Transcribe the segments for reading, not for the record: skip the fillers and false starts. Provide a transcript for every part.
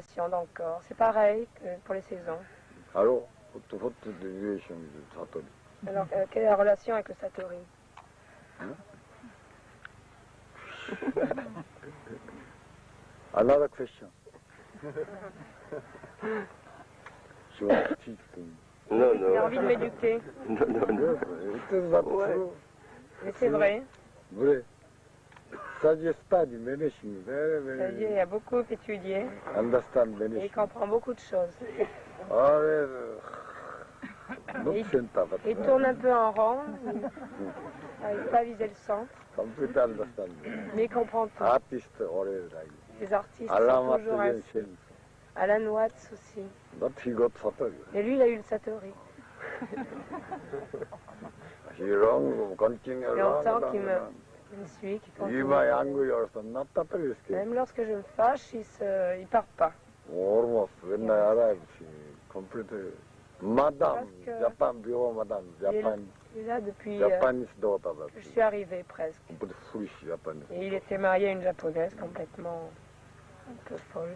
relation dans le corps. C'est pareil que pour les saisons. Alors, what is the relation with Satori? Alors, quelle est la relation avec le Satori? Another question. She wants to teach me. Non, Il a non. envie de m'éduquer. Non, non, non. It is not true. Mais c'est vrai. Vrai. Study, study many things, very, C'est-à-dire, il very, a beaucoup étudié understand et many il things. comprend beaucoup de choses. Always, not Et- center, but Il tourne un peu en rond, il n'arrive pas à viser le centre, completely understand. mais il comprend tout. Artist always like. Les artistes sont Alamat toujours ainsi. Jensen. Alan Watts aussi. Not he got Satori. Et lui, il a eu le Satori. He wrong, continue Il y a longtemps wrong. qu'il me suit, qu'il continue. If I angry also, not Satori escape. Même lorsque je me fâche, il part pas. Almost, when I arrived, she completely, Madame, Parce que- Japan, before Madame, Japan, Il est là depuis Japanese daughter, que je suis arrivée presque. completely foolish Japanese. Et il était marié à une japonaise complètement un peu folle.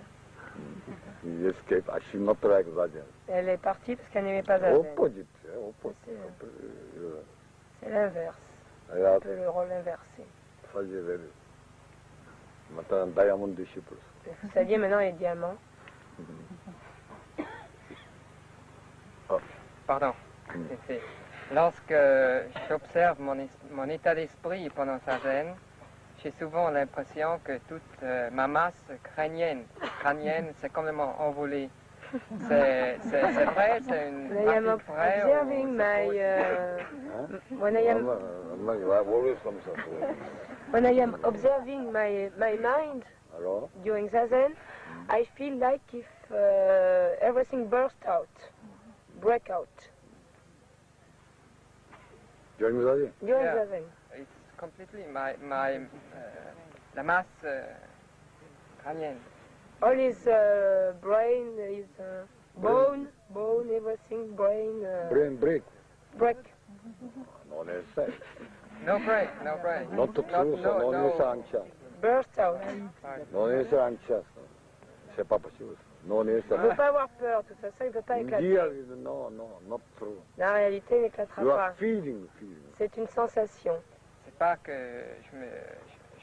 He escaped, she not like Zazen. Elle est partie parce qu'elle n'aimait pas Zazen. Opposite, opposite. C'est l'inverse. I Un have peu le rôle inversé. such a very, Matan diamond disciples. Vous saviez maintenant les diamants. Pardon. C'est- Lorsque j'observe mon état d'esprit pendant sa gêne, j'ai souvent l'impression que toute ma masse crânienne s'est complètement envolée. C'est vrai, c'est une When I am pratique vraie ou observing c'est my when I am always comes up. when I am observing my mind Alors, during Zazen, I feel like if everything burst out, break out during Zazen, during Yeah. Zazen. It's completely la masse crânienne. All his brain, his bone, everything, brain brain break. break. No necessary. No break, no break. Not true, so no necessary anxious. Burst out. No necessary anxious. C'est pas possible. No Il ne necessary. peut pas avoir peur, de toute façon, il ne peut pas éclater. Dear, no, not true. La réalité n'éclatera You pas. are feeling. C'est une sensation. C'est pas que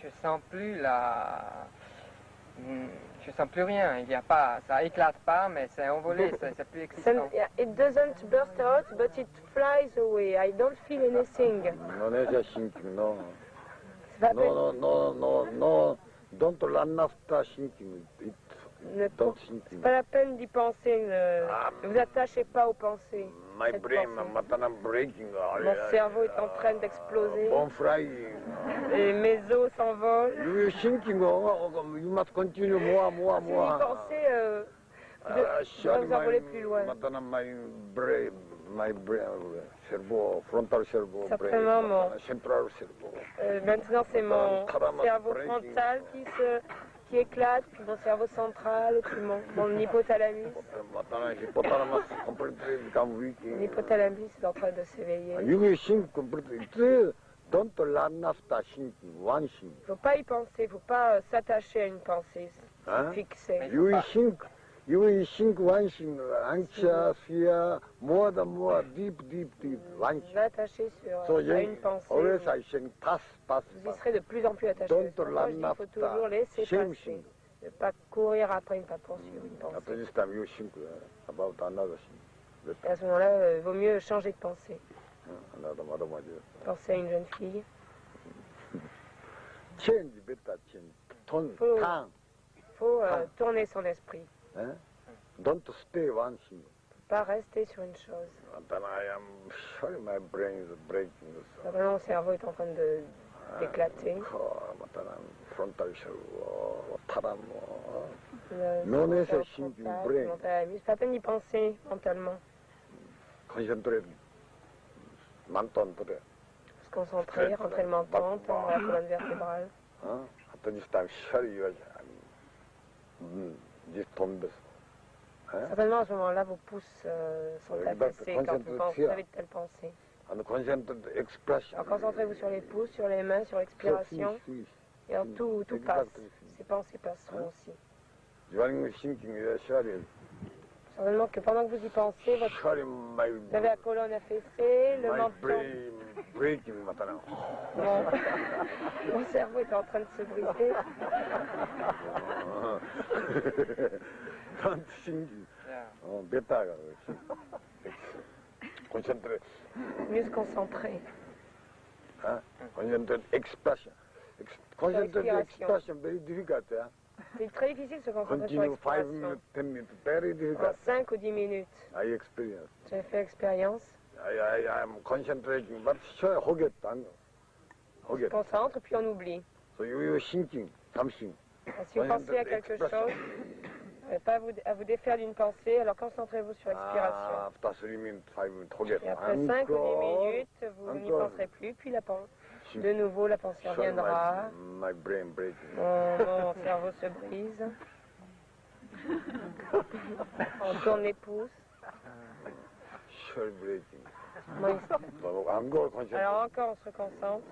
je sens plus je sens plus rien. Il y a pas, ça éclate pas, mais c'est envolé, c'est plus existant. It doesn't burst out, but it flies away. I don't feel anything. No necessary thinking, no. C'est pas peine- No. Don't run after thinking. ne- Don't c'est thinking. pas la peine d'y penser. Ne vous attachez pas aux pensées. My Cette brain, pensée. I'm breaking. Mon cerveau est en train d'exploser. Bon fry. Et mes os s'envolent. You thinking, you must continue more. Si vous y pensez, vous vous envolez plus loin. My brain, cerveau, frontal cerveau, Certainement, mon- central cerveau. Maintenant, c'est mon cerveau frontal qui éclate, puis mon cerveau central, puis mon hypothalamus. Hypothalamus completely become weak. L'hypothalamus est en train de s'éveiller. You will think completely. Don't run after thinking, one thing. Il ne faut pas y penser, il ne faut pas s'attacher à une pensée Hein? fixée. You will think one thing, anxious, fear, more, deep, one thing. Vous attacher So à you une pensée. always I think, pass. Vous y serez de plus en plus attaché. Don't C'est pourquoi je dis qu'il faut toujours run laisser after same passer. thing. Ne pas courir après, ne pas poursuivre une At pensée. this time you think about another thing. Et à ce moment-là, il vaut mieux changer de pensée. Another mother. Penser à une jeune fille. Change, better change. Turn. Il faut tourner son esprit. Hein? Don't stay one thing. Pas rester sur une chose. And then I am sorry, my brain is breaking. Vraiment, mon cerveau est en train d'éclater. Frontal cerveau, thalamus. Le Non, mais cerveau c'est thinking frontal, brain. le thalamus. Pas la peine d'y penser mentalement. Concentrate. Menton today. Se concentrer, rentrer le menton, tendre la colonne vertébrale. At this time, sorry, you are. This tombes. Certainement, à ce moment-là, vos pouces sont Oui, affaissés bah, quand vous avez de telles pensées. And concentrate expression. Alors concentrez-vous sur les pouces, sur les mains, sur l'expiration. Et alors tout passe. Ces pensées passeront aussi. Certainement que pendant que vous y pensez, vous avez la colonne affaissée, le menton. Mon cerveau est en train de se briser. Mieux se concentrer. C'est très difficile de se concentrer sur l'expiration. En 5 ou 10 minutes. J'ai fait l'expérience. On se concentre puis on oublie. Si vous pensez à quelque chose, pas à vous défaire d'une pensée, alors concentrez-vous sur l'expiration. Et après 5 ou 10 minutes, vous n'y penserez plus, puis de nouveau la pensée reviendra. Mon cerveau se brise. On tourne les pouces. Alors encore on se concentre.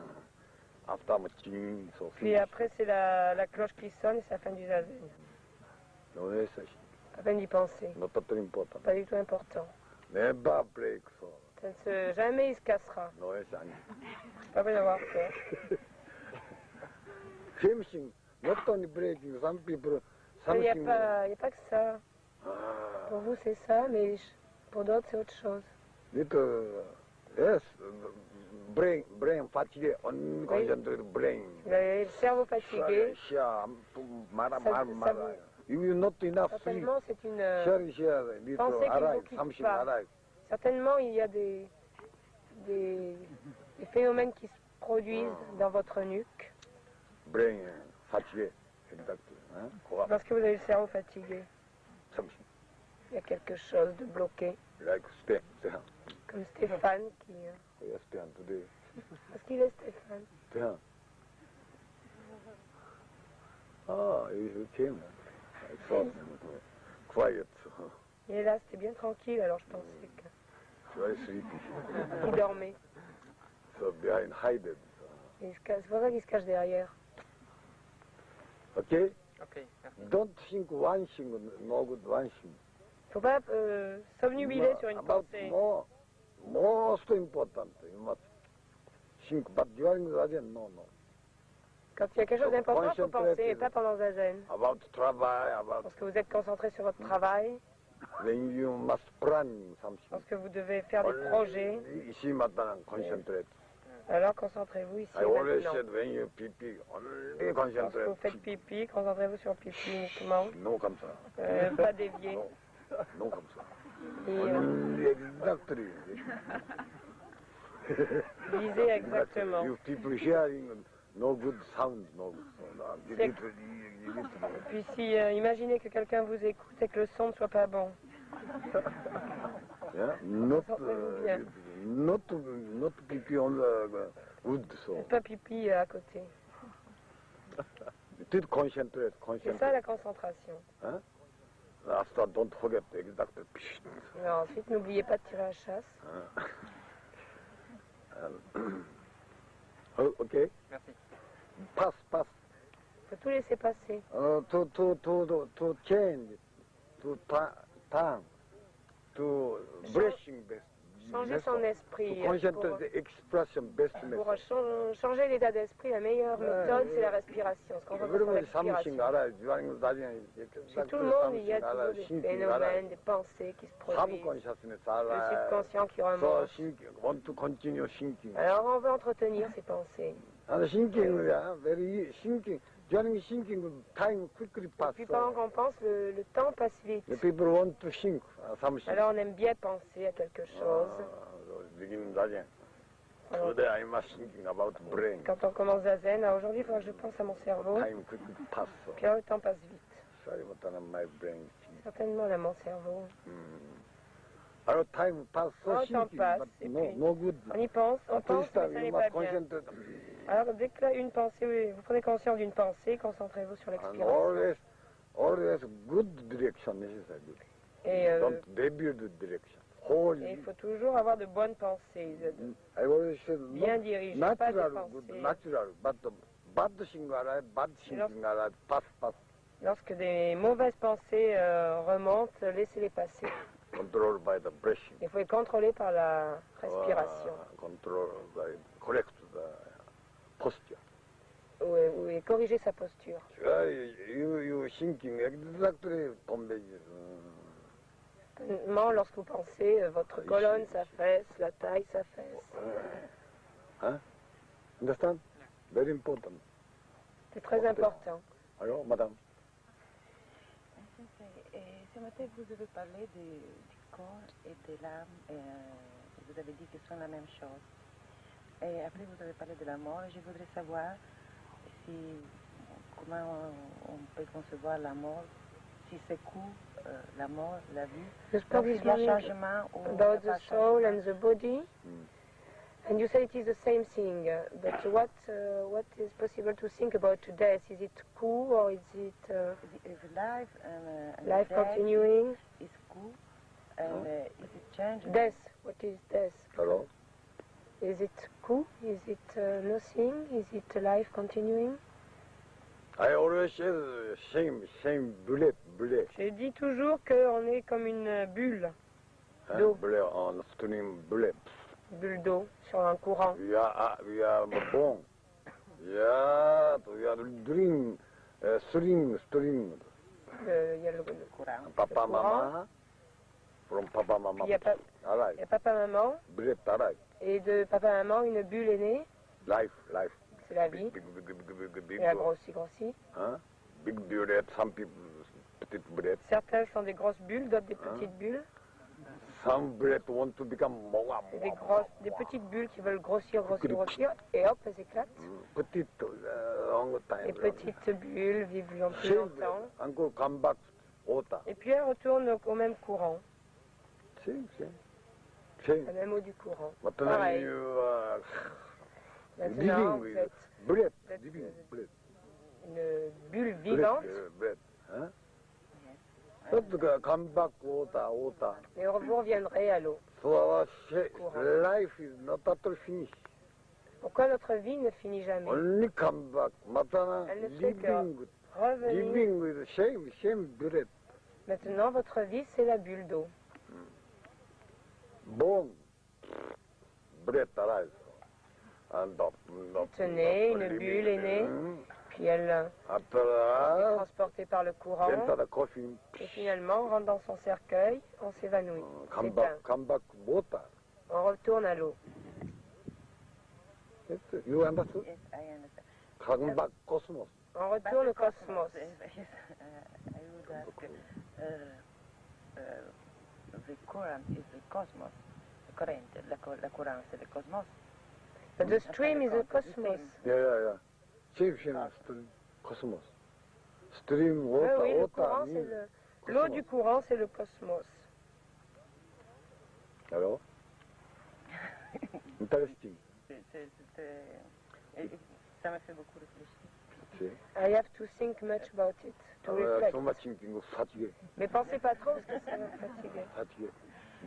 Puis après c'est la cloche qui sonne et c'est la fin du zazen. Pas peine d'y penser. Pas du tout important. Jamais il se cassera. Pas besoin d'avoir peur. Il n'y a pas que ça. Pour vous c'est ça, mais pour d'autres c'est autre chose. Yes, brain fatigué, unconcentrated brain. Le cerveau fatigué. Certainement, c'est une pensée qui ne vous quitte pas. Certainement, il y a des phénomènes qui se produisent dans votre nuque. Brain fatigué, exactement. Parce que vous avez le cerveau fatigué. Il y a quelque chose de bloqué. Comme Stéphane qui... Parce qu'il est Stéphane. You came. I thought quiet. Il est là, c'était bien tranquille, alors je pensais Very sleepy. qu'il dormait. So behind hidden. C'est pour ça qu'il se cache derrière. Okay? Ok, merci. Don't think one thing, no good one thing. Il ne faut pas s'obnubiler sur une pensée. Most important, you must think, but during the zazen, no. Quand il y a quelque chose d'important, il faut penser, et pas pendant zazen. About travail, about Parce que vous êtes concentré sur votre travail, when you must plan something. parce que vous devez faire des projets, Ici maintenant, concentrate. alors concentrez-vous ici I et always maintenant. said when you pipi, only Lorsque concentrate. vous faites pipi, concentrez-vous sur le pipi uniquement, Non comme ça. pas dévier. Non comme ça. Et Only exactly. visez exactement. You people hearing no good sound, no good sound. You need to- Et puis si imaginez que quelqu'un vous écoute et que le son ne soit pas bon. Yeah? Not, Concentrez-vous bien. not pipi on the wood, so. Faites pas pipi à côté. Did concentrate, C'est concentrate. ça la concentration. After, don't forget exactly. Et ensuite, n'oubliez pas de tirer la chasse. Oh, okay. Merci. Pass. Il faut tout laisser passer. To change, to turn, to brushing best. Changer son esprit. To concentrate the expression best Pour method. changer l'état d'esprit, la meilleure méthode, c'est la respiration. Se concentrer sur Everybody something l'expiration. 알아요. during zazen. Chez tout le monde, il y a toujours des phénomènes, des pensées qui se produisent. Subconsciousness Le 알아요. subconscient qui So remonte. want to continue thinking. Alors on veut entretenir ces pensées. And thinking, very thinking. During thinking, time quickly Et pass. puis pendant qu'on pense, le temps passe vite. The people want to think something. Alors on aime bien penser à quelque chose. Begin zazen. Alors, Today I must thinking about brain. quand on commence zazen, alors aujourd'hui il faudra que je pense à mon cerveau. Time quickly pass. Puis alors le temps passe vite. Sorry, but my brain. Certainement là mon cerveau. Alors time pass so Oh, temps thinking, passe, but et no, puis- no good. On y pense, on At pense, this mais time ça you n'est must pas bien. concentrate. Alors dès que là, une pensée, oui, vous prenez conscience d'une pensée, concentrez-vous sur And l'expiration. always good direction necessary. Et Don't deviate the direction. Whole. il faut toujours avoir de bonnes pensées, I always said bien not dirigées, pas des natural, good, pensées. natural, but bad thing alright, bad thinking alright, pass. Lorsque des mauvaises pensées remontent, laissez-les passer. Controlled by the breathing. Il faut les contrôler par la respiration. Controlled by correct the posture. Et corriger sa posture. You thinking exactly Lorsque vous pensez, votre colonne s'affaisse, la taille s'affaisse. Hein? Understand? Very important. C'est très important. Alors, madame? Ce matin, vous avez parlé du corps et de l'âme. Vous avez dit que ce sont la même chose. Et après, vous avez parlé de la mort. Je voudrais savoir comment on peut concevoir la mort, si c'est la mort, la vie. Donc, il y a un changement about the soul and the body. And you said it is the same thing, but what is possible to think about death? Is it cool or is it life and life continuing? Is cool and is it changing? Death, what is death? Hello? Is it cool? Is it nothing? Is it life continuing? I always say same bullet. Je dis toujours qu'on est comme une bulle d'eau. Bullet on stream bullet. Bulle d'eau sur un courant. We are born. Yeah, we are doing string. Il y a le courant. Papa, maman. From papa, maman. Il y a papa, maman. Bullet, alive. Et de papa, maman, une bulle est née. Life. C'est la vie. Big. Et elle grossit. Hein? Big bullet, some people, petite bullet. Certains sont des grosses bulles, d'autres des petites bulles. Some bullet want to become Des petites bulles qui veulent grossir, et hop, elles éclatent. Petite, long time. Les petites bulles vivent plus longtemps. Encore come back, water. Et puis elles retournent au même courant. Same. La même eau du courant. Maintenant, Pareil. Maintenant, vous êtes une bulle vivante. Hein? Come back, water. Et vous reviendrez à l'eau. So our life is not at finish. Pourquoi notre vie ne finit jamais? Only come back. Maintenant, Elle ne fait que revenir. living with same bullet. Maintenant, votre vie, c'est la bulle d'eau. Born, bullet alive. Tenez, une bulle est née, puis elle est transportée par le courant, et finalement, on rentre dans son cercueil, on s'évanouit. Come back, water. On retourne à l'eau. You understood? Yes, I understand. Come back, cosmos. On retourne au cosmos. Yes, I would ask, the current is the cosmos. The current, la courant, c'est le cosmos. But the stream is the cosmos. Yeah. Stream, cosmos. Stream, water, Oui, le water. courant, c'est l'eau du courant, c'est le cosmos. Alors? Interesting. Ça m'a fait beaucoup réfléchir. I have to think much about it, to reflect. So much thinking, fatigué. Mais pensez pas trop, parce que ça va fatiguer. Fatigué.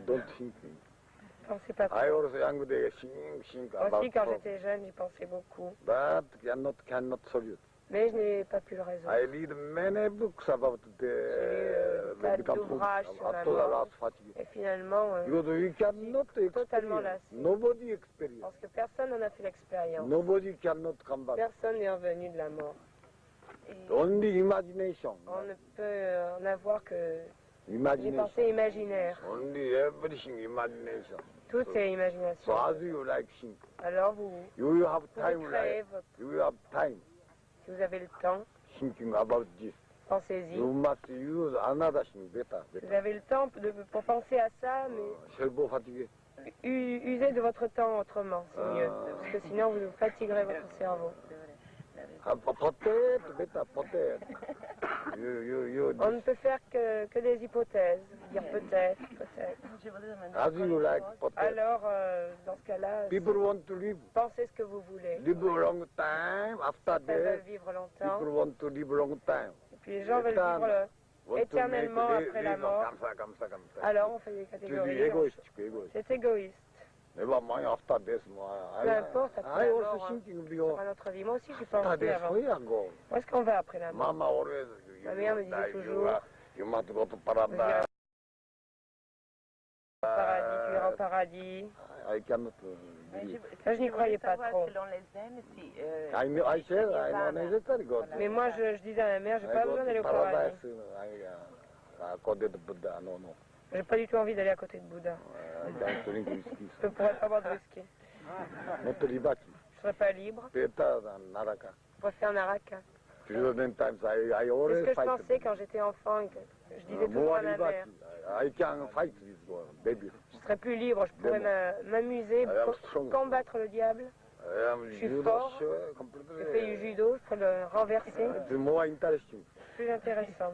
Don't think. Pensez pas trop. I also young day think about Aussi, quand j'étais jeune, j'y pensais beaucoup. but cannot solve. Mais je n'ai pas pu le résoudre. I read many books about the tas d'ouvrages sur la mort. Et finalement, because we cannot totalement experience. lassé. Nobody experience. Parce que personne n'en a fait l'expérience. Nobody cannot come back. Personne n'est revenu de la mort. Only imagination. On ne peut en avoir que des Imagination. pensées imaginaires. Only everything imagination. Tout est imagination. So as you like think, Alors vous you will have pouvez time créer like votre... you will have time Si vous avez le temps, thinking about this. pensez-y. You must use another thing better. Vous avez le temps pour penser à ça, mais Cerveau fatigué. usez de votre temps autrement, c'est mieux. Parce que sinon vous fatiguerez votre cerveau. Peut-être, better, peut-être. On ne peut faire que des hypothèses. Dire peut-être. Je voudrais demander As you like, peut-être. Alors, dans ce cas-là, People want to live. pensez ce que vous voulez. Live a long time after Ils veulent death. vivre longtemps. People want to live a long time. Et puis les gens veulent vivre Want to éternellement make après la live mort. comme ça. Alors on fait des C'est catégories. égoïste. C'est égoïste. Never mind after death. Peu importe, après I la also mort, thinking sur because notre vie. Moi aussi, j'y after pensais death, avant. where I go? Où est-ce qu'on va après la mort? Mama always, Ma mère me disait toujours, you must go to tu iras paradise. au paradis, tu iras au paradis. I cannot believe. Ça, je n'y croyais pas trop. Selon les zen, si, I said I'm unnecessary God. Mais moi, je disais à ma mère, j'ai pas besoin d'aller au paradis. Accorded to Buddha, no. J'ai pas du tout envie d'aller à côté de Bouddha. I don't drink whiskey. Je pourrais pas boire de whisky. Not liberty. Je serais pas libre. Better than Naraka. Je préfère Naraka. Children times I C'est always ce que je fight. pensais quand j'étais enfant. Et que je disais toujours More à ma mère, liberty. I can fight with God, baby. je serais plus libre, je pourrais m'amuser, combattre le diable. Je suis fort. Je fais du judo, je pourrais le renverser. It's more interesting. Plus intéressant.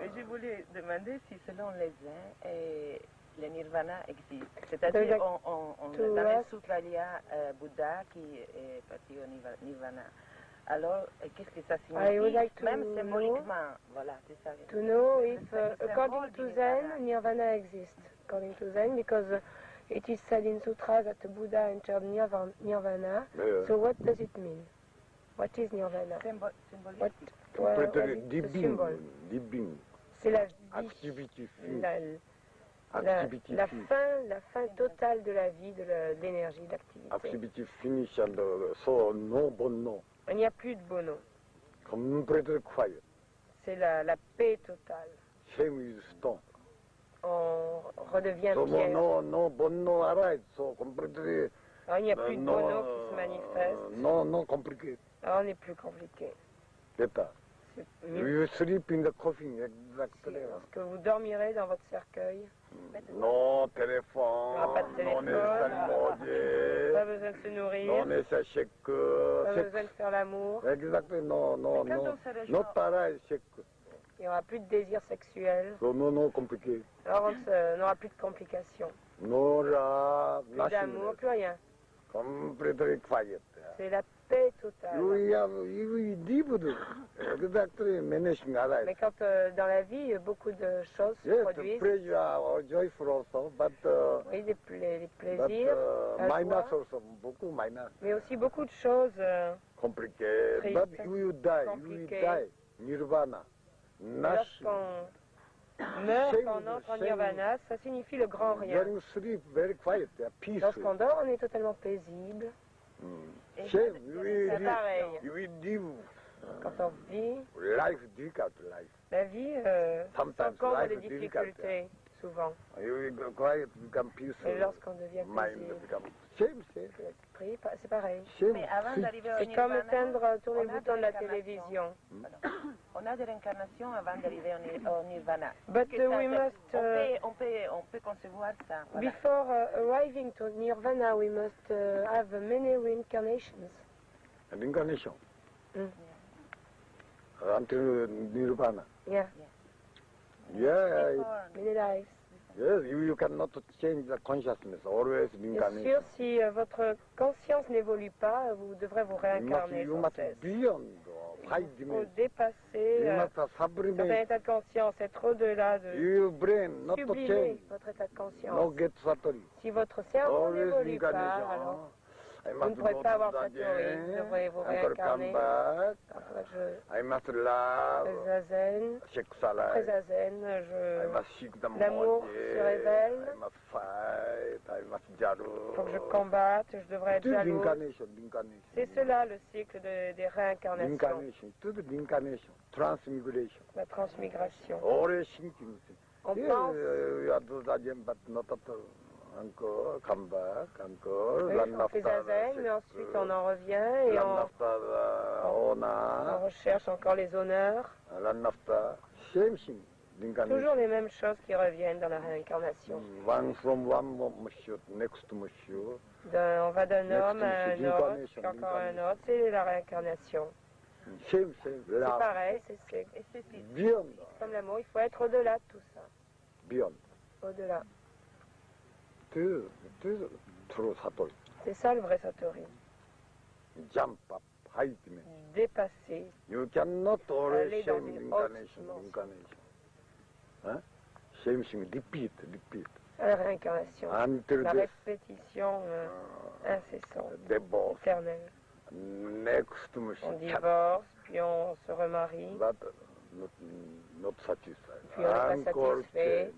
Mais je voulais demander si selon les zen, le nirvana existe. C'est-à-dire, dans les sutras, il y a Bouddha qui est parti au nirvana. Alors, qu'est-ce que ça signifie? Like Même symboliquement, voilà, c'est ça. To know if, according to Zen, nirvana exists. According to Zen, because it is said in sutra that the Buddha entered nirvana. So what does it mean? What is nirvana? What Deep being. C'est la Activity. la fin totale de la vie, de l'énergie, de l'activité. Activity finish and so no bono. Il n'y a plus de bono. Completely quiet. C'est la paix totale. Shame is stone. On redevient So pierre. no bono arise. So completely. Alors, il n'y a plus de bono qui se manifeste. No complicated. Alors, on est plus compliqué. Better. C'est mieux. You sleep in the coffin exactly. Lorsque vous dormirez dans votre cercueil, No téléphone. Il n'y aura pas de téléphone. Pas besoin de se nourrir, Non nécessaire chèque. pas besoin de faire l'amour, Exactly. No. Not arise chèque. il n'y aura plus de désir sexuel, So no complicated. alors on n'aura plus de complications, No love. plus d'amour, plus rien. Completely quiet. C'est la paix totale. You lived exactly managing alive. Mais quand dans la vie, beaucoup de choses se Yes, produisent, pleasure are joyful also, but oui, les plaisirs, la minus joie, also, beaucoup minus. mais aussi beaucoup de choses Complicated. Triste, But you die. compliqué. Nirvana. Nash. Lorsqu'on meurt, quand on entre en nirvana, ça signifie le grand rien. During sleep, very quiet, peaceful. Lorsqu'on dort, on est totalement paisible. Shame, C'est pareil. you live Quand on vit, life, difficult life. la vie Sometimes s'encombre life des is difficult. difficultés, souvent. You quiet, become peaceful. Et lorsqu'on devient Mind paisible, become shame. l'esprit, c'est pareil. Shame. Mais avant d'arriver au C'est comme nirvana, tourner le on a bouton de des la réincarnations. télévision. On a des réincarnations avant d'arriver au nirvana. But Que ça, we must, on peut concevoir ça. Voilà. before arriving to nirvana, we must have many reincarnations. Reincarnation. Mm. Until nirvana. Yeah, Yeah, many lives. yes, you cannot change the consciousness, always Bien reincarnation. sûr, si votre conscience n'évolue pas, vous devrez vous réincarner You sans must cesse. beyond five Il faut dimensions. dépasser You un must certain sublimate état de conscience, être au-delà de your brain, not to sublimer change, votre état de no conscience. get satori. Si votre cerveau Always n'évolue pas, reincarnation. alors I vous ne must pourrez go pas to avoir the Satori, vous devrez vous encore come réincarner. back. Après, je I must love, fais zazen, sex après alive. zazen, I must seek the l'amour moji. se révèle. I must fight. I must jaru. il faut que je combatte, je devrais être To jaloux. reincarnation. C'est cela le cycle des réincarnations, Reincarnation. To the reincarnation. Transmigration. la transmigration. Always thinking. On Yeah, pense, you have to zazen, but not at all. Encore, come back, encore. oui, on fait zazen, mais ensuite on en revient et on recherche encore les honneurs. Same thing. Toujours les mêmes choses qui reviennent dans la réincarnation. One from one monsieur, next monsieur. On va d'un Next homme à un monsieur, autre, l'incarnation, puis encore un autre, c'est la réincarnation. Same, C'est love. pareil, c'est Beyond, comme l'amour, il faut être au-delà de tout ça. beyond. Au-delà. To true satori. C'est ça le vrai Satori. Jump up, high dimension. Dépasser. You cannot always Aller dans shame une incarnation, haute incarnation. Huh? Same thing, repeat. La réincarnation. Until La this répétition incessante, divorce. éternelle. Next On monsieur. divorce, puis on se remarie. But not satisfied. Puis on n'est pas satisfait,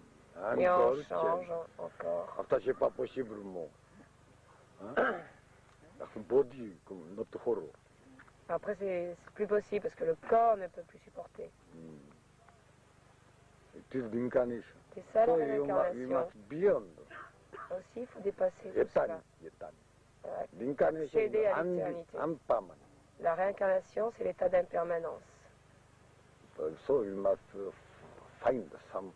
et on change encore. After c'est pas possible, moi. Body, not horror. Après, c'est plus possible parce que le corps ne peut plus supporter. It is the incarnation. C'est ça la So we réincarnation. must beyond. Aussi, il faut dépasser tout cela. L'incarnation Céder à l'éternité. impermanent. La réincarnation, c'est l'état d'impermanence. So we must find some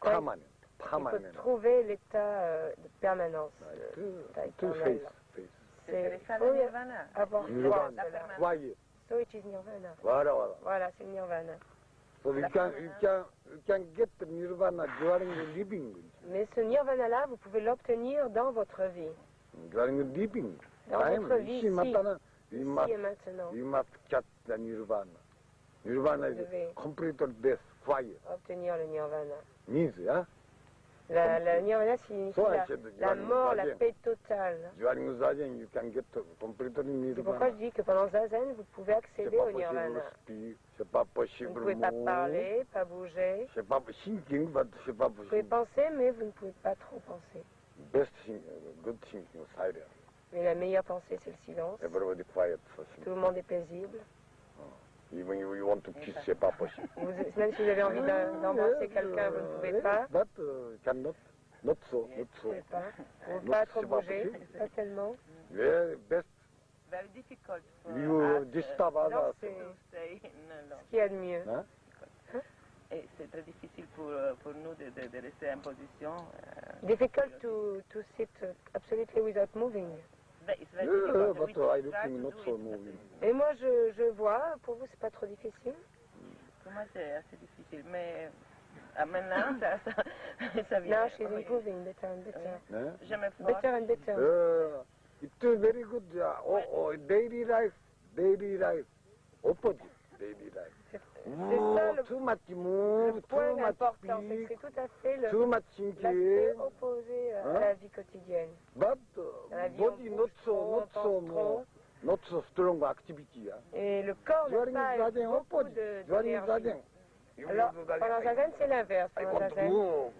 permanent. Il faut trouver l'état de permanence, l'état éternel. C'est l'état de faut nirvana. avoir foi en Nirvana. cela. Quiet. So it is nirvana. Voilà. Voilà, c'est le nirvana. So you can get the nirvana during the living. Mais ce nirvana-là, vous pouvez l'obtenir dans votre vie. During the living. Dans votre vie, ici et maintenant. You must catch the nirvana. Nirvana is complete death, quiet. Obtenir le nirvana. Means, yeah? Le nirvana signifie la mort, la paix totale. During Zazen, you can get complete nirvana. C'est pourquoi je dis que pendant Zazen, vous pouvez accéder au nirvana. C'est pas Vous possible. ne pouvez pas parler, pas bouger. C'est pas thinking, but c'est pas Vous pouvez possible. penser, mais vous ne pouvez pas trop penser. Best thing, good thinking, silence. Mais la meilleure pensée, c'est le silence. Everybody quiet. Tout le monde est paisible. Even if you want to kiss, c'est pas possible. Même si vous avez envie d'embrasser quelqu'un, vous ne pouvez pas. But cannot, not so. Vous ne pouvez pas. Vous ne pouvez pas trop bouger, pas tellement. Very best. Very difficult for You us disturb Non, others. c'est to stay ce qu'il y a de mieux. Hein? Et c'est très difficile pour nous de rester en position. Difficult to sit absolutely without moving. It's very Yeah, difficult. but I looking not so moving. Et moi, je vois, pour vous, c'est pas trop difficile. Pour moi, c'est assez difficile. Mais maintenant, ça vient. Now she's improving better and better. Hein? Je me force. Better and better. It's very good. Daily life. Opposite, daily life. C'est ça le Too much move, Le point too much important, c'est que speak, c'est tout à fait too much l'aspect thinking. opposé à Hein? la vie quotidienne. But Dans la vie, body on not bouge so, trop, not on so pense more, not so strong activity. Et le corps n'a During pas Zazen, beaucoup opposite. During d'énergie. Zazen. Alors, pendant Zazen, c'est l'inverse. I Pendant want to Zazen, move.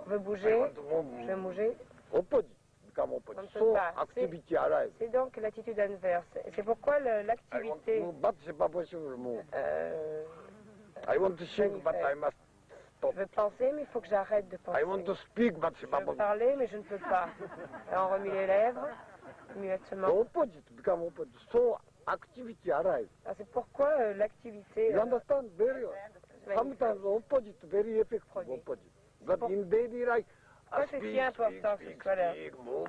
on veut I bouger, want to move. je veux bouger. Opposite. Become On opposite. ne peut So pas. activity arrive. C'est donc l'attitude inverse. Et c'est pourquoi I want to l'activité... move, but c'est pas possible move. I want to think, Magnifique. but I must stop. Je veux penser, mais il faut que j'arrête de penser. I want to speak, but c'est Je pas veux possible. parler, mais je ne peux pas. Alors, on remue les lèvres, muettement. Opposite, become opposite. So activity arrive. Ah, c'est pourquoi l'activité... You understand? Very. Sometimes opposite, very effective Produit. opposite. But in daily life, Pourquoi c'est si important que ce soit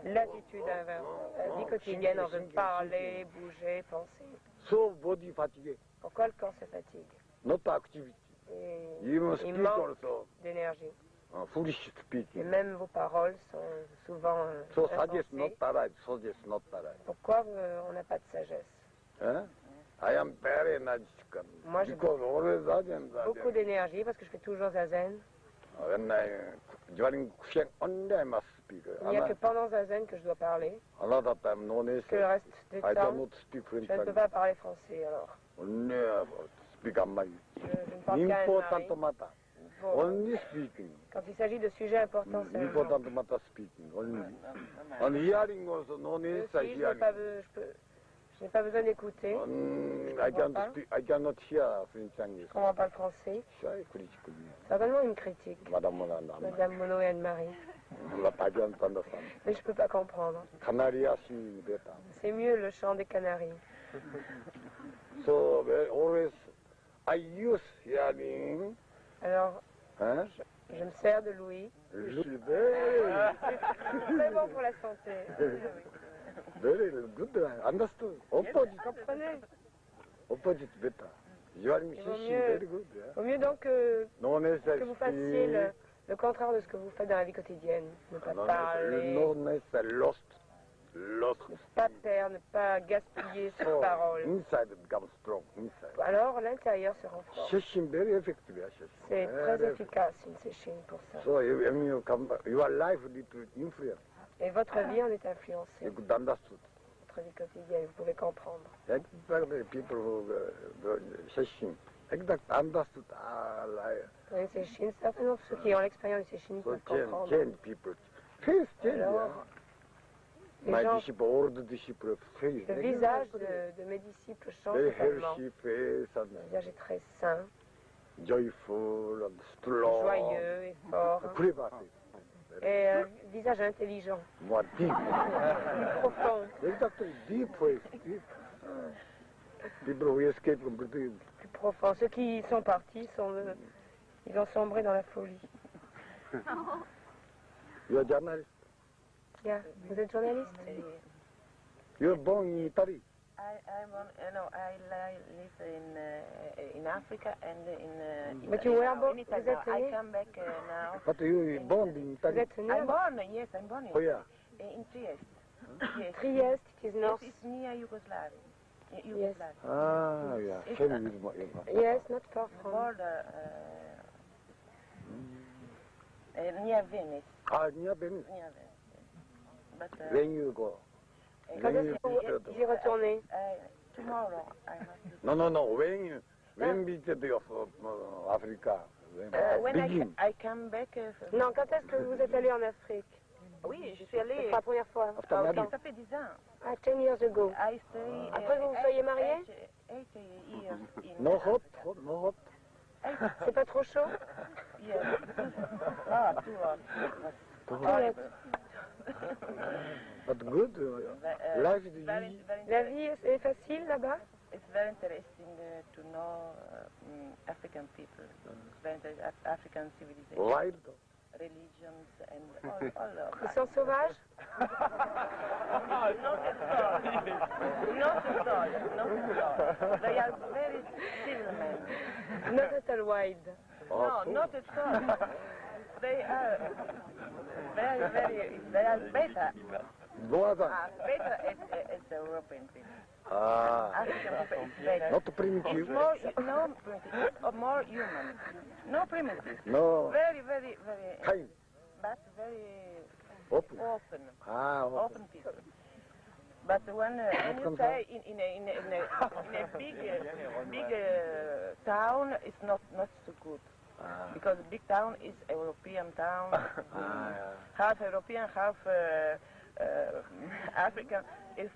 l'attitude inverse. La vie quotidienne, on veut parler, bouger, penser. So body fatigue, Pourquoi le corps se fatigue? not activity. Et You must il speak manque also. d'énergie. Foolish Et speaking. même vos paroles sont souvent So suggest insensées. not arrive, suggest not arrive. Pourquoi on n'a pas de sagesse? Huh? I am very energetic. Moi, j'ai Because always zazen, beaucoup zazen. d'énergie parce que je fais toujours zazen. When during Kusheng only I must speak. Il n'y a que pendant zazen que je dois parler. Another time, no Que le reste du I temps, cannot speak French. je ne peux pas parler français alors. Only speak Amai. Je ne parle qu'à Important Anne-Marie. matter. Bon, Only speaking. quand il s'agit de sujets importants seulement. Important matter speaking. Only. And hearing also, no Moi necessary aussi, je hearing. n'ai pas besoin d'écouter. I cannot hear French Je language. ne comprends pas le français. Shy, critical. Certainement une critique. Madame Molanda. Madame Monod et Anne-Marie. I don't understand. Mais je ne peux pas comprendre. Canaria singing better. C'est mieux le chant des Canaries. So always I use hearing. Alors, Hein? je me sers de l'ouïe. Very, C'est très bon pour la santé. very good. Understood. Opposite. Comprenez? Opposite better. Hearing Il vaut singing mieux- very good. Yeah. Vaut mieux donc que No necessary vous fassiez le contraire de ce que vous faites dans la vie quotidienne. Ne pas parler, No necessary lost. ne pas perdre, ne pas gaspiller ses So paroles. inside becomes strong. Inside. Alors l'intérieur se renforce. Session very effective. Yeah, session. C'est Very très efficace une séchine pour ça. So when you come back, your life need to influence. Et votre vie en est influencée. You could understood. Votre vie quotidienne, vous pouvez comprendre. Exactly people who session Exact, understood. Ces Chines, certainement, ceux qui ont l'expérience de ces Chines So peuvent comprendre. change people. Face change, Alors, les My gens, disciple, old disciple, face. le visage de mes disciples change Very totalement. healthy face Le and visage est très sain, joyful and strong. joyeux et fort. Clever. Et visage intelligent, More deep. plus profond, Exactly, deep face. Deep. People who escape from Britain. plus profond. Ceux qui sont partis, ils ont sombré dans la folie. You are journalist. Yeah. Vous êtes journaliste? You are born in Italy. I live in Africa and in But you were born, in Italy. vous êtes I né? come back now. But you were born in Vous Italy. êtes né I'm born, yes, I'm born Where? in Trieste. Yes. Trieste, it is Yes, north. it's near Yugoslavia. Yugoslavia. Ah, yeah. It's Same with my. Yes, not far from. Border near Venice. Ah, near Venice. Near Venice. But When you go. Quand est-ce que vous y retournez? tomorrow I must. No. When visited of Africa. When Begin. I come back. Non, quand est-ce que vous êtes allé en Afrique? Oui, je suis C'est allée. la première fois. After Ah, marriage. ok. Ça fait 10 ans. Ah, 10 years ago. I stay. Après, vous vous soyez mariés? 8 years. No hot, no hot. C'est pas trop chaud? Yes. Ah, too hot. Horrible. But good. Life is Very, easy. very La vie est facile là-bas? It's very interesting to know African people, very interesting, African civilization, Wild. religions, and all of Ils that. sont sauvages? Not at all. Not at all. Not at all. They are very civil men. Not at all wild. No, not at all. They are they are better, Northern. better as the European people. Ah. African people is better. Not primitive. It's more, no primitive, more human. No primitive. No. Very, Kind. but very Open. open. Ah, open. Open people. But when you say in a big town, it's not so good. Ah. Because big town is European town, Ah, half European, half African. Is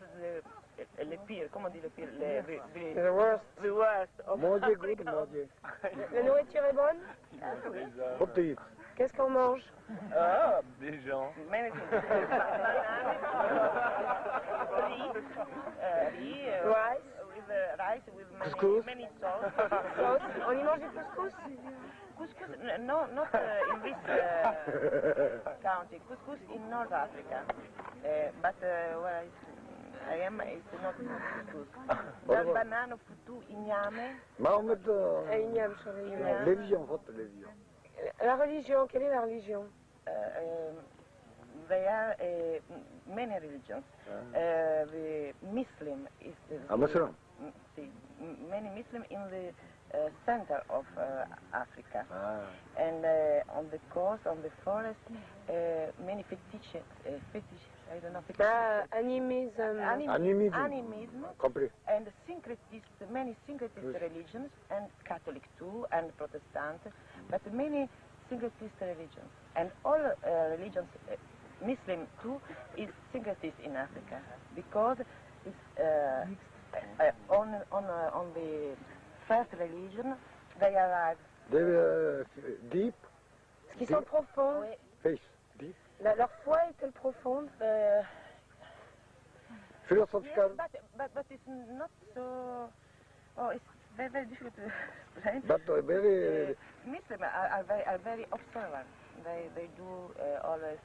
le pire, comment on dit le pire? The worst. The worst of Moje good, Africa. moje. La nourriture est bonne? What to eat? Qu'est-ce qu'on mange? Oh, Des gens. many things. Rice. With rice, with Couscous? many sauce. Sauce. On y mange du couscous? Couscous, no, not in this country. Couscous in North Africa. But where I am, it's not couscous. The banana futu, igname. Mohammed, Igname, sur les igname. religion, what religion? La religion, quelle est la religion? There are many religions. The Muslim is the Muslim? many Muslim in the center of Africa. Ah. And on the coast, on the forest, many fetish, I don't know, fetish. Animism. Animism Complete. and syncretist, many syncretist religions, and Catholic too, and Protestant, but many syncretist religions. And all religions, Muslim too, is syncretist in Africa, because it's on the first religion, they arrive. They were deep, Est-ce qu'ils sont profonds? face, deep. Leur foi est-elle profonde? Philosophical, But it's not so. Oh, it's very, very difficult to explain. but very Muslims are very observant. They do always.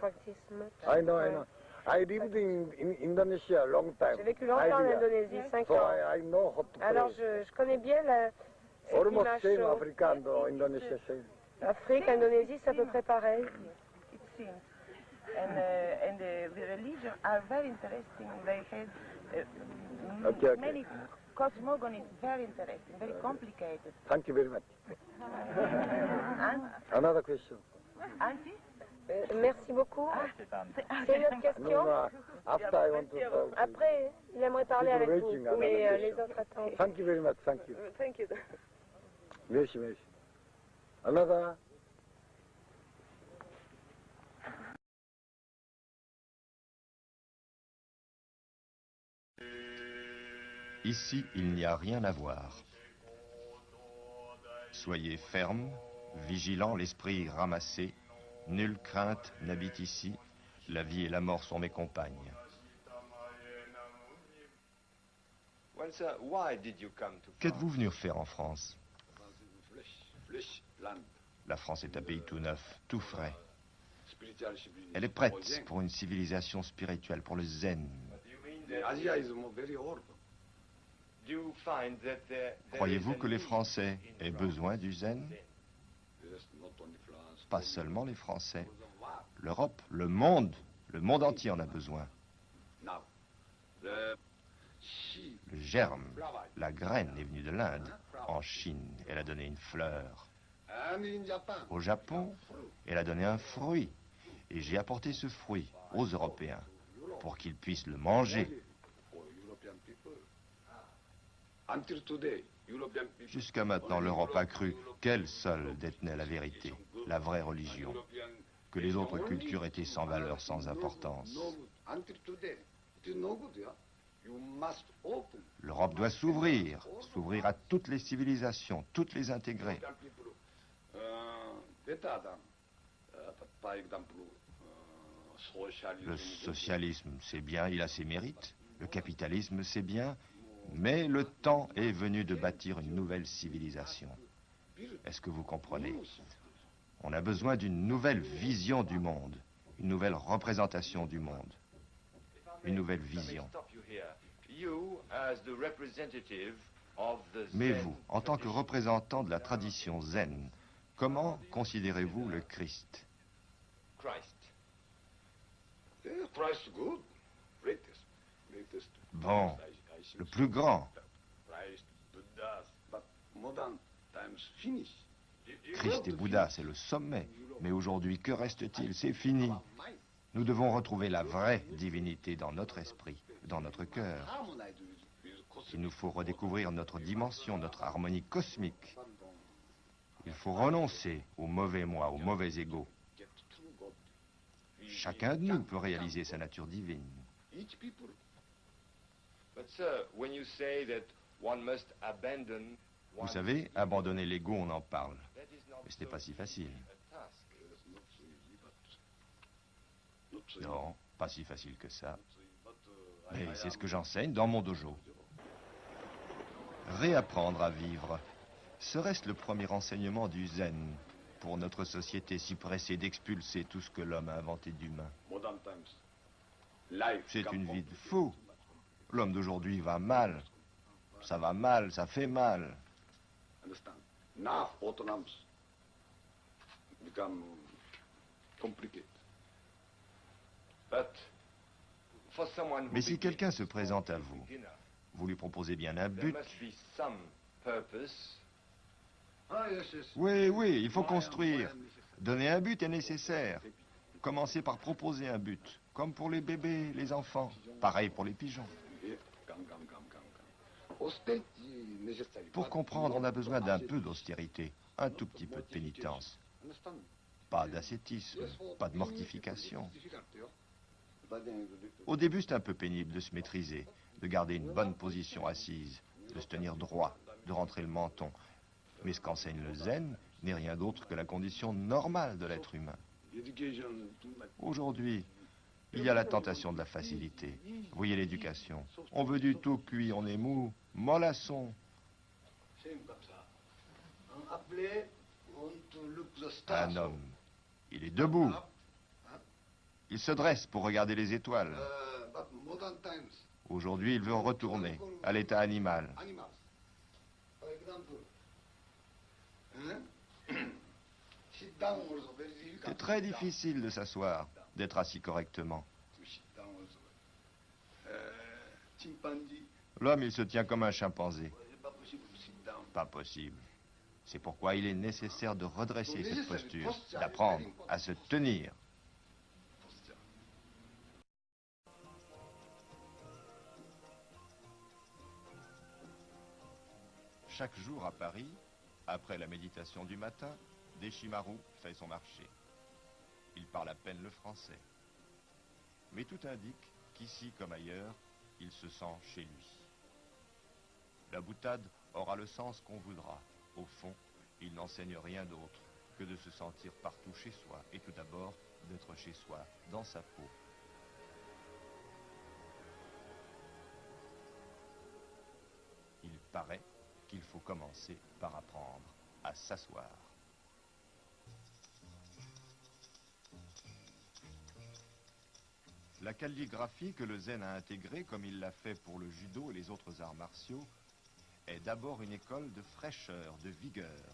Practice much. I know. I lived in Indonesia a long time. J'ai vécu longtemps en Indonésie, 5 So ans. I know how to Alors pray. je connais bien ce Almost climat same chaud. Africa and Indonesia same. Afrique, Indonésie, c'est à peu près pareil. It seems. And the religion are very interesting. They have Okay. many cosmogony is very interesting, very complicated. Thank you very much. And Another question. auntie, Merci beaucoup. C'est une autre question. Après, il aimerait parler avec vous, mais les autres attendent. Thank you very much, thank you. Thank you. Merci, merci. Another. Ici, il n'y a rien à voir. Soyez fermes, vigilants, l'esprit ramassé. Nulle crainte n'habite ici. La vie et la mort sont mes compagnes. Qu'êtes-vous venu faire en France? La France est un pays tout neuf, tout frais. Elle est prête pour une civilisation spirituelle, pour le zen. Croyez-vous que les Français aient besoin du zen? Pas seulement les Français. L'Europe, le monde entier en a besoin. Le germe, la graine est venue de l'Inde. En Chine, elle a donné une fleur. Au Japon, elle a donné un fruit. Et j'ai apporté ce fruit aux Européens pour qu'ils puissent le manger. Jusqu'à maintenant, l'Europe a cru qu'elle seule détenait la vérité, la vraie religion, que les autres cultures étaient sans valeur, sans importance. L'Europe doit s'ouvrir à toutes les civilisations, toutes les intégrer. Le socialisme, c'est bien, il a ses mérites. Le capitalisme, c'est bien. Mais le temps est venu de bâtir une nouvelle civilisation. Est-ce que vous comprenez? On a besoin d'une nouvelle vision du monde, une nouvelle représentation du monde, une nouvelle vision. Mais vous, en tant que représentant de la tradition zen, comment considérez-vous le Christ? Bon, le plus grand. Christ et Bouddha, c'est le sommet. Mais aujourd'hui, que reste-t-il? C'est fini. Nous devons retrouver la vraie divinité dans notre esprit, dans notre cœur. Il nous faut redécouvrir notre dimension, notre harmonie cosmique. Il faut renoncer au mauvais moi, au mauvais ego. Chacun de nous peut réaliser sa nature divine. Vous savez, abandonner l'ego, on en parle. Mais ce n'est pas si facile. Non, pas si facile que ça. Mais c'est ce que j'enseigne dans mon dojo. Réapprendre à vivre. Serait-ce le premier enseignement du zen pour notre société si pressée d'expulser tout ce que l'homme a inventé d'humain? C'est une vie de fou. L'homme d'aujourd'hui va mal. Ça fait mal. Mais si quelqu'un se présente à vous, vous lui proposez bien un but. Oui, il faut construire. Donner un but est nécessaire. Commencez par proposer un but, comme pour les bébés, les enfants. Pareil pour les pigeons. Pour comprendre, on a besoin d'un peu d'austérité, un tout petit peu de pénitence. Pas d'ascétisme, pas de mortification. Au début, c'est un peu pénible de se maîtriser, de garder une bonne position assise, de se tenir droit, de rentrer le menton. Mais ce qu'enseigne le zen n'est rien d'autre que la condition normale de l'être humain. Aujourd'hui, il y a la tentation de la facilité. Vous voyez l'éducation. On veut du tout cuit, on est mou, mollasson. Un homme, il est debout. Il se dresse pour regarder les étoiles. Aujourd'hui, il veut retourner à l'état animal. C'est très difficile de s'asseoir, d'être assis correctement. L'homme, il se tient comme un chimpanzé. Pas possible. C'est pourquoi il est nécessaire de redresser cette posture, d'apprendre à se tenir. Chaque jour à Paris, après la méditation du matin, Deshimaru fait son marché. Il parle à peine le français. Mais tout indique qu'ici comme ailleurs, il se sent chez lui. La boutade aura le sens qu'on voudra. Au fond, il n'enseigne rien d'autre que de se sentir partout chez soi, et tout d'abord d'être chez soi, dans sa peau. Il paraît qu'il faut commencer par apprendre à s'asseoir. La calligraphie que le zen a intégrée, comme il l'a fait pour le judo et les autres arts martiaux, est d'abord une école de fraîcheur, de vigueur.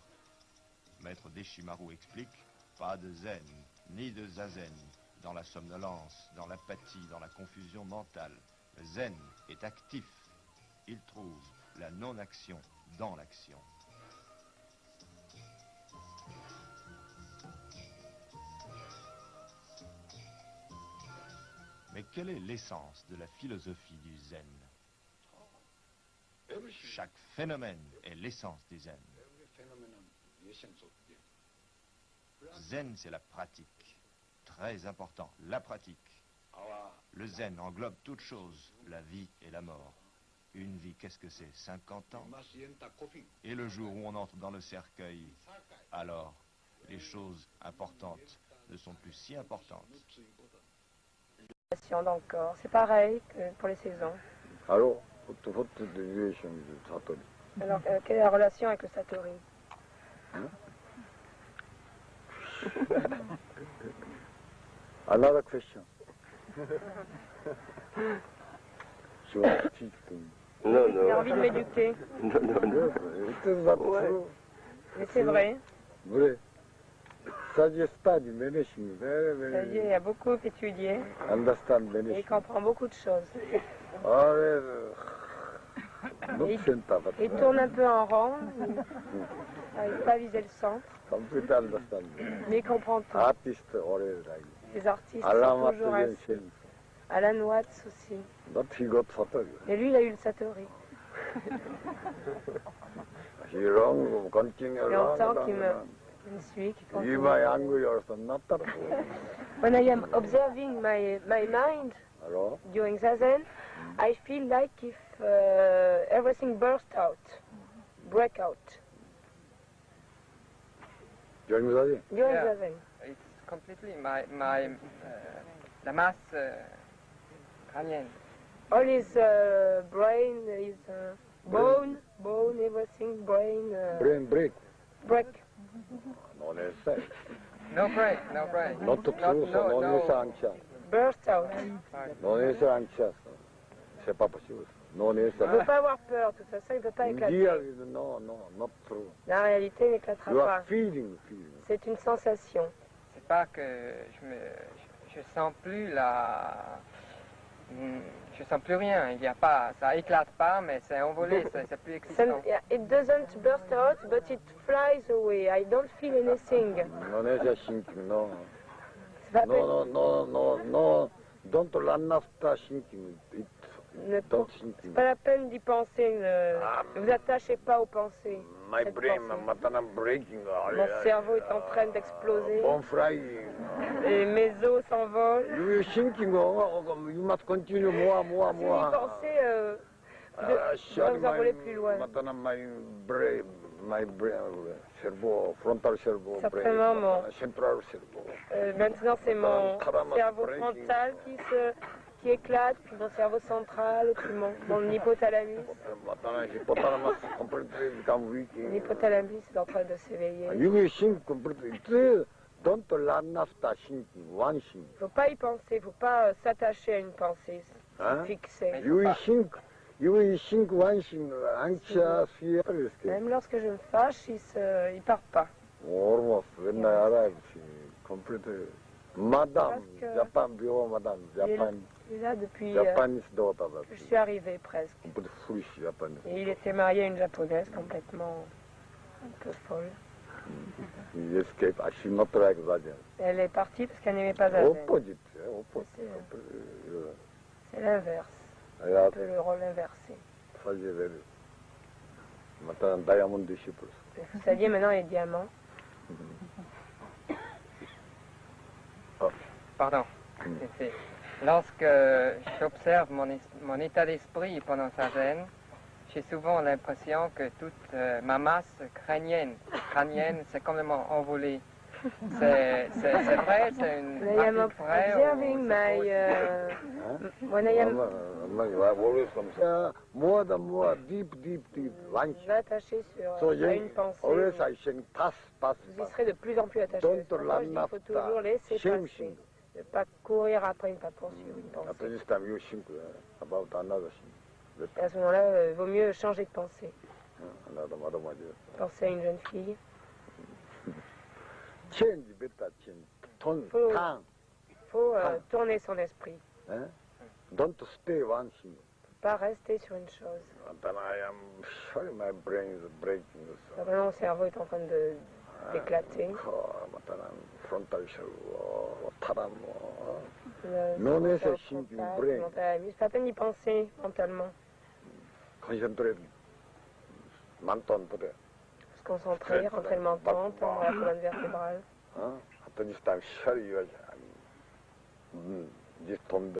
Maître Deshimaru explique, pas de zen, ni de zazen, dans la somnolence, dans l'apathie, dans la confusion mentale. Le zen est actif. Il trouve la non-action dans l'action. Mais quelle est l'essence de la philosophie du zen? Chaque phénomène est l'essence du zen. Zen, c'est la pratique. Très important, la pratique. Le zen englobe toutes choses, la vie et la mort. Une vie, qu'est-ce que c'est? 50 ans. Et le jour où on entre dans le cercueil, alors, les choses importantes ne sont plus si importantes. Dans le corps, c'est pareil que pour les saisons. Alors, quelle est la relation avec le Satori? Another question. Non, non. J'ai envie de m'éduquer. Mais c'est vrai. Vrai. C'est-à-dire, il a beaucoup étudié. Et il comprend beaucoup de choses. Il tourne un peu en rond. Il n'arrive pas à viser le centre. Mais il comprend tout. Les artistes sont toujours ainsi. Alan Watts aussi. Et lui, il a eu le Satori. Longtemps qu'il me suit, qu'il continue. When I am observing my mind during Zazen, I feel like if everything burst out, break out. During Zazen? During Zazen. It's completely la masse crânienne. All his brain, his bone, everything, brain. Brain break. Break. Non necessaire. No break, no break. Not true, non necessaire anxious. Burst out. Non necessaire anxious. C'est pas possible. Non Il ne necessaire. peut pas avoir peur, de toute façon, il ne peut pas éclater. Non, not true. La réalité n'éclatera You pas. are feeling. C'est une sensation. C'est pas que je sens plus je sens plus rien. Il y a pas, ça éclate pas, mais c'est envolé, c'est plus existant. It doesn't burst out, but it flies away. I don't feel anything. Non necessaire thinking, non. C'est pas No. Don't l'annafta thinking. C'est pas la peine d'y penser. Ne vous attachez pas aux pensées. My brain, breaking. Mon cerveau est en train d'exploser. Bon fry. Et mes os s'envolent. You thinking, you must continue more. Si vous y pensez, vous vous envolez plus loin. My brain, cerveau, frontal cerveau, Certainement central cerveau. Maintenant, c'est mon cerveau frontal qui éclate, puis mon cerveau central, puis mon hypothalamus. L'hypothalamus est en train de s'éveiller. Il ne faut pas y penser, il ne faut pas s'attacher à une pensée, fixer. Même lorsque je me fâche, il part pas. Madame, Il est là depuis que je suis arrivée presque. Et il était marié à une japonaise complètement un peu folle. Elle est partie parce qu'elle n'aimait pas Zazen. C'est l'inverse. Un peu le rôle inversé. 맞다 다이아몬드 시플. Vous saviez maintenant les diamants. Pardon. Lorsque j'observe mon état d'esprit pendant sa zen, j'ai souvent l'impression que toute ma masse crânienne c'est complètement envolé. C'est vrai, c'est une pratique vraie. Observing when I am more than more deep. attaché So à une pensée, always I think pass. vous y serez de plus en plus attaché. Don't Moi, je dis, run il faut toujours laisser after passer. Ne pas courir après, ne pas poursuivre une At pensée. this time you think about another thing. Et à ce moment-là, il vaut mieux changer de pensée. Another mother Penser à une jeune fille. change better change. Turn. Il faut tourner son esprit. Don't stay one thing. Pas rester sur une chose. And then I am sorry my brain is breaking. Vraiment, mon cerveau est en train d'éclater. Frontal shell, taram. Le No cerveau necessary thinking frontal, brain. mental, c'est pas peine d'y penser mentalement. Concentrate. Mantontre. Se concentrer, rentrer le menton, tendre la colonne vertébrale. At this time, sorry you are. This tombe.